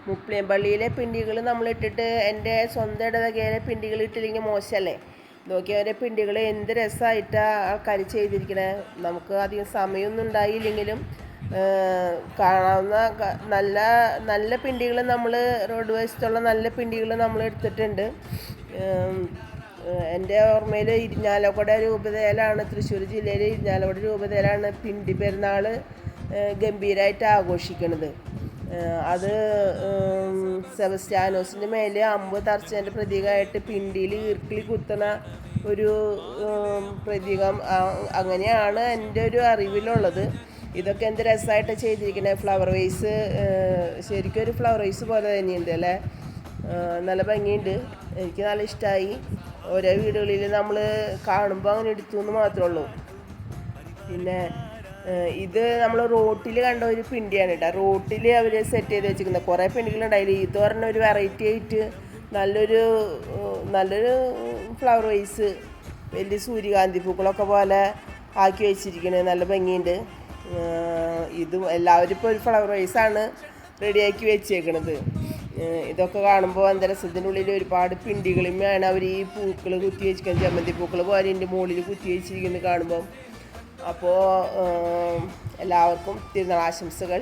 മുപ്ലിം പള്ളിയിലെ പിണ്ടികൾ നമ്മളിട്ടിട്ട് എൻ്റെ സ്വന്തം ഇടവകയിലെ പിണ്ടികൾ ഇട്ടില്ലെങ്കിൽ മോശമല്ലേ? നോക്കിയവരെ പിണ്ടികൾ എന്ത് രസമായിട്ടാണ് ആൾക്കാർ ചെയ്തിരിക്കണേ. നമുക്ക് അധികം സമയമൊന്നും ഉണ്ടായില്ലെങ്കിലും കാണാവുന്ന നല്ല നല്ല പിണ്ടികൾ നമ്മൾ റോഡ് വശത്തുള്ള നല്ല പിണ്ടികൾ നമ്മൾ എടുത്തിട്ടുണ്ട്. എൻ്റെ ഓർമ്മയിൽ ഇരിഞ്ഞാലക്കുട രൂപതയിലാണ്, തൃശ്ശൂർ ജില്ലയിൽ ഇരിഞ്ഞാലക്കുട രൂപതയിലാണ് പിണ്ടി പെരുന്നാൾ ഗംഭീരമായിട്ട് ആഘോഷിക്കുന്നത്. അത് സെബസ്ത്യാനോസിൻ്റെ മേലെ അമ്പ് തറച്ചതിൻ്റെ പ്രതീകമായിട്ട് പിണ്ടിയിൽ ഈർക്കിളി കുത്തുന്ന ഒരു പ്രതീകം, അങ്ങനെയാണ് എൻ്റെ ഒരു അറിവിലുള്ളത്. ഇതൊക്കെ എന്ത് രസമായിട്ട് ചെയ്തിരിക്കുന്നത്. ഫ്ലവർ വേസ്, ശരിക്കും ഒരു ഫ്ലവർ വേസ് പോലെ തന്നെയുണ്ട് അല്ലേ? നല്ല ഭംഗിയുണ്ട്, എനിക്ക് നല്ല ഇഷ്ടമായി. ഓരോ വീടുകളിൽ നമ്മൾ കാണുമ്പോൾ അങ്ങനെ എടുത്തു എന്ന് മാത്രമേ ഉള്ളൂ. പിന്നെ ഇത് നമ്മൾ റോട്ടിൽ കണ്ട ഒരു പിണ്ടിയാണ് കേട്ടോ. റോട്ടിൽ അവർ സെറ്റ് ചെയ്ത് വെച്ചിരിക്കുന്നത് കുറേ പിണ്ടികളുണ്ടായില്ല. ഇത് പറഞ്ഞ ഒരു വെറൈറ്റി ആയിട്ട് നല്ലൊരു ഫ്ലവർ വേസ്, വലിയ സൂര്യകാന്തി പൂക്കളൊക്കെ പോലെ ആക്കി വെച്ചിരിക്കുന്നത്, നല്ല ഭംഗിയുണ്ട്. ഇത് എല്ലാവരും ഇപ്പോൾ ഒരു ഫ്ലവർ വേസാണ് റെഡിയാക്കി വെച്ചേക്കണത്. ഇതൊക്കെ കാണുമ്പോൾ എന്താ രസത്തിൻ്റെ ഉള്ളിൽ ഒരുപാട് പിണ്ടികളുമാണ് അവർ ഈ പൂക്കൾ കുത്തി വെച്ചിരിക്കുന്നത്. ജമന്തി പൂക്കൾ പോലെ എൻ്റെ മുകളിൽ കുത്തി വെച്ചിരിക്കുന്നത് കാണുമ്പം. അപ്പോൾ എല്ലാവർക്കും തിരുനാൾ ആശംസകൾ.